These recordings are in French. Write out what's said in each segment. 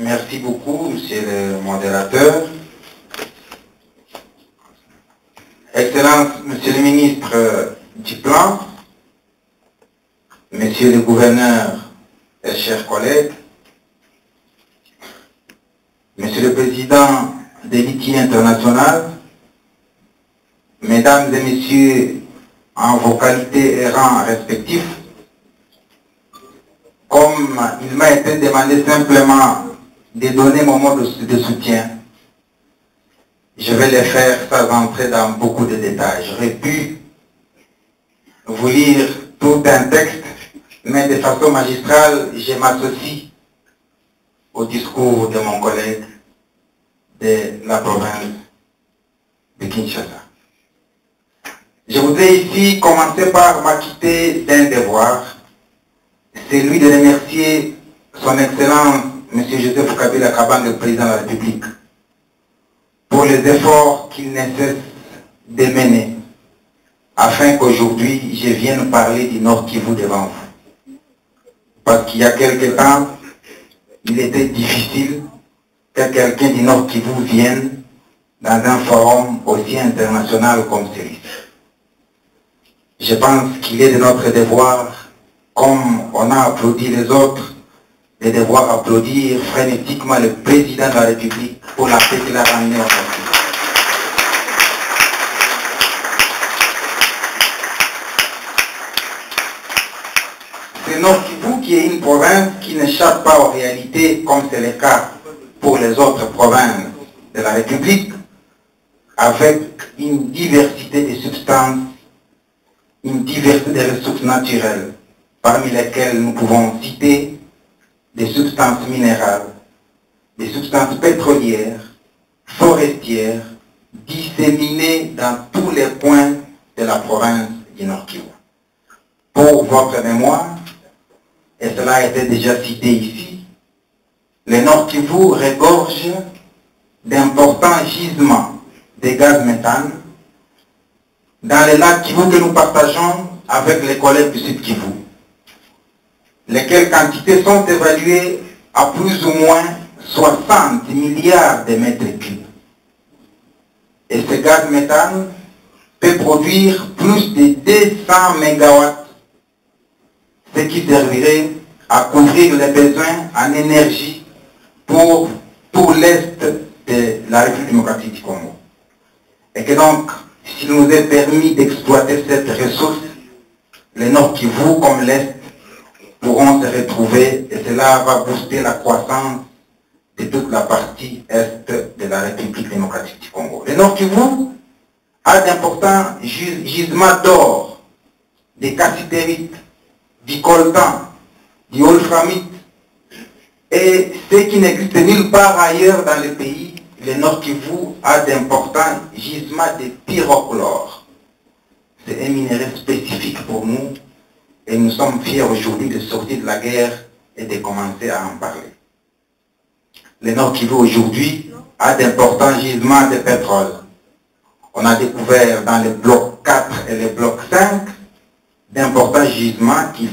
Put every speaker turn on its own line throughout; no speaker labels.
Merci beaucoup, monsieur le modérateur. Excellence, monsieur le ministre du Plan, monsieur le gouverneur et chers collègues, monsieur le président de l'ITI international, mesdames et messieurs en vos qualités et rangs respectifs, comme il m'a été demandé simplement de donner mon mot de soutien, je vais le faire sans entrer dans beaucoup de détails. J'aurais pu vous lire tout un texte, mais de façon magistrale, je m'associe au discours de mon collègue de la province de Kinshasa. Je voudrais ici commencer par m'acquitter d'un devoir, celui de remercier son Excellence M. Joseph Kabila Kabange, le président de la République, pour les efforts qu'il ne cesse de mener, afin qu'aujourd'hui je vienne parler du Nord Kivu devant vous. Parce qu'il y a quelque temps, il était difficile que quelqu'un du Nord Kivu vienne dans un forum aussi international comme celui-ci. Je pense qu'il est de notre devoir, comme on a applaudi les autres, de devoir applaudir frénétiquement le président de la République pour la paix qu'il a ramenée au Nord Kivu. C'est Nord Kivu qui est une province qui n'échappe pas aux réalités, comme c'est le cas pour les autres provinces de la République, avec une diversité de substances, une diversité de ressources naturelles, parmi lesquelles nous pouvons citer des substances minérales, des substances pétrolières, forestières, disséminées dans tous les coins de la province du Nord Kivu. Pour votre mémoire, et cela a été déjà cité ici, le Nord Kivu regorge d'importants gisements de gaz méthane dans les lacs Kivu que nous partageons avec les collègues du Sud Kivu, lesquelles quantités sont évaluées à plus ou moins 60 milliards de mètres cubes. Et ce gaz méthane peut produire plus de 200 mégawatts, ce qui servirait à couvrir les besoins en énergie pour tout l'Est de la République démocratique du Congo. Et que donc, s'il nous est permis d'exploiter cette ressource, le Nord Kivu comme l'Est pourront se retrouver et cela va booster la croissance de toute la partie Est de la République démocratique du Congo. Le Nord Kivu a d'importants gisements d'or, des cassitérites, du coltan, du wolframite, et ce qui n'existe nulle part ailleurs dans le pays, le Nord Kivu a d'importants gisements de pyrochlore. C'est un minerai spécifique pour nous et nous sommes fiers aujourd'hui de sortir de la guerre et de commencer à en parler. Le Nord Kivu aujourd'hui a d'importants gisements de pétrole. On a découvert dans le bloc 4 et le bloc 5 d'importants gisements qui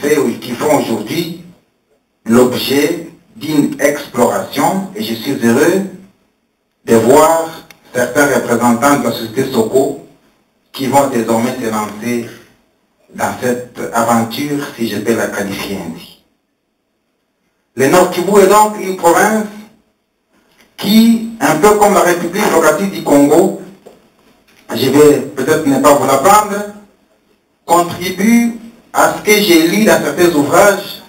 font aujourd'hui l'objet d'une exploration, et je suis heureux de voir certains représentants de la société Soko qui vont désormais se lancer dans cette aventure, si je peux la qualifier ainsi. Le Nord Kivu est donc une province qui, un peu comme la République démocratique du Congo, je vais peut-être ne pas vous l'apprendre, contribue à ce que j'ai lu dans certains ouvrages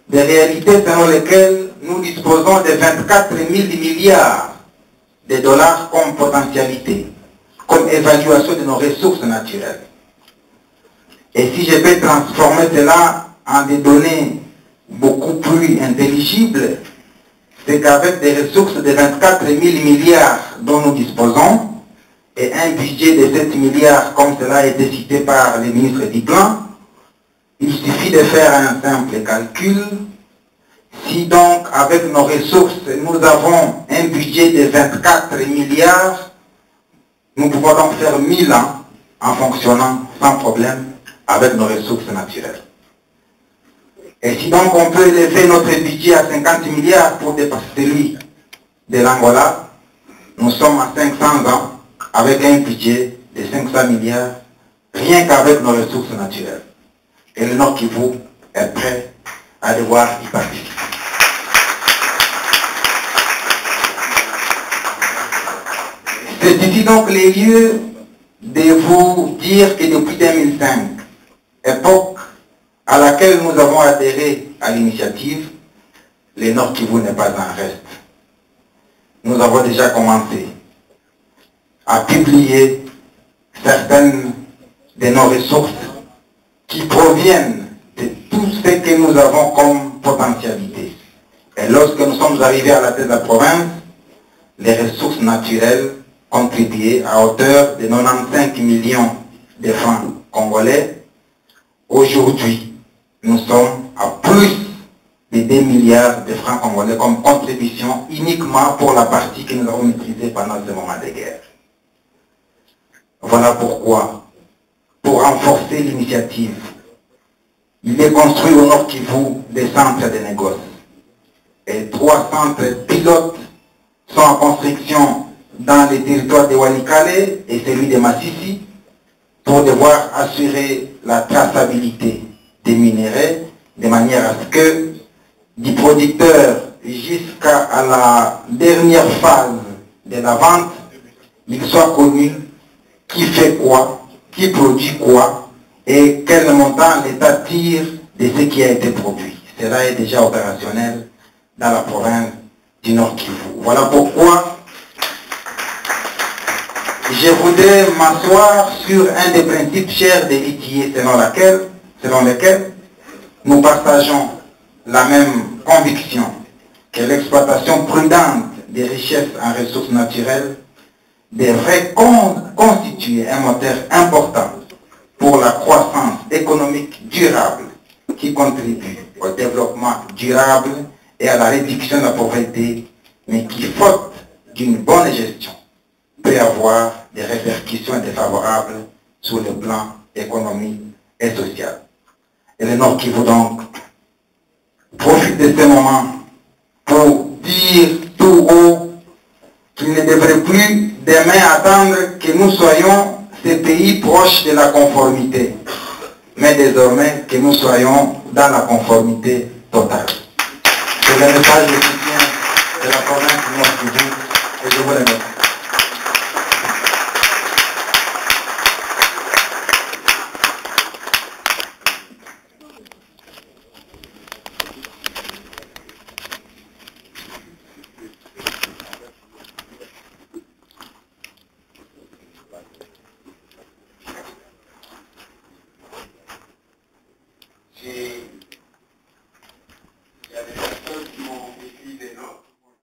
des réalités selon lesquelles nous disposons de 24 000 milliards de dollars comme potentialité, comme évaluation de nos ressources naturelles. Et si je peux transformer cela en des données beaucoup plus intelligibles, c'est qu'avec des ressources de 24 000 milliards dont nous disposons, et un budget de 7 milliards, comme cela a été cité par le ministre du Plan, il suffit de faire un simple calcul. Si donc, avec nos ressources, nous avons un budget de 24 milliards, nous pouvons donc faire 1000 ans en fonctionnant sans problème avec nos ressources naturelles. Et si donc on peut élever notre budget à 50 milliards pour dépasser celui de l'Angola, nous sommes à 500 ans avec un budget de 500 milliards, rien qu'avec nos ressources naturelles. Et le Nord Kivu est prêt à devoir y participer. C'est ici donc les lieux de vous dire que depuis 2005, époque à laquelle nous avons adhéré à l'initiative, le Nord Kivu n'est pas un reste. Nous avons déjà commencé à publier certaines de nos ressources qui proviennent de tout ce que nous avons comme potentialité. Et lorsque nous sommes arrivés à la tête de la province, les ressources naturelles contribuaient à hauteur de 95 millions de francs congolais. Aujourd'hui, nous sommes à plus de 2 milliards de francs congolais comme contribution uniquement pour la partie que nous avons maîtrisée pendant ce moment de guerre. Voilà pourquoi, pour renforcer l'initiative, il est construit au Nord Kivu des centres de négoce. Et 3 centres pilotes sont en construction dans les territoires de Walikale et celui de Massissi pour devoir assurer la traçabilité des minéraux de manière à ce que du producteur jusqu'à la dernière phase de la vente, il soit connu qui fait quoi, qui produit quoi et quel montant l'État tire de ce qui a été produit. Cela est déjà opérationnel dans la province du Nord Kivu. Voilà pourquoi je voudrais m'asseoir sur un des principes chers des litiers selon lesquels nous partageons la même conviction que l'exploitation prudente des richesses en ressources naturelles devrait constituer un moteur important pour la croissance économique durable qui contribue au développement durable et à la réduction de la pauvreté, mais qui, faute d'une bonne gestion, peut avoir des répercussions défavorables sur le plan économique et social. Et le Nord Kivu donc profite de ce moment pour dire tout haut qu'il ne devrait plus demain attendre que nous soyons ces pays proches de la conformité, mais désormais que nous soyons dans la conformité totale. C'est le message de soutien de la province du Nord Kivu et je vous remercie.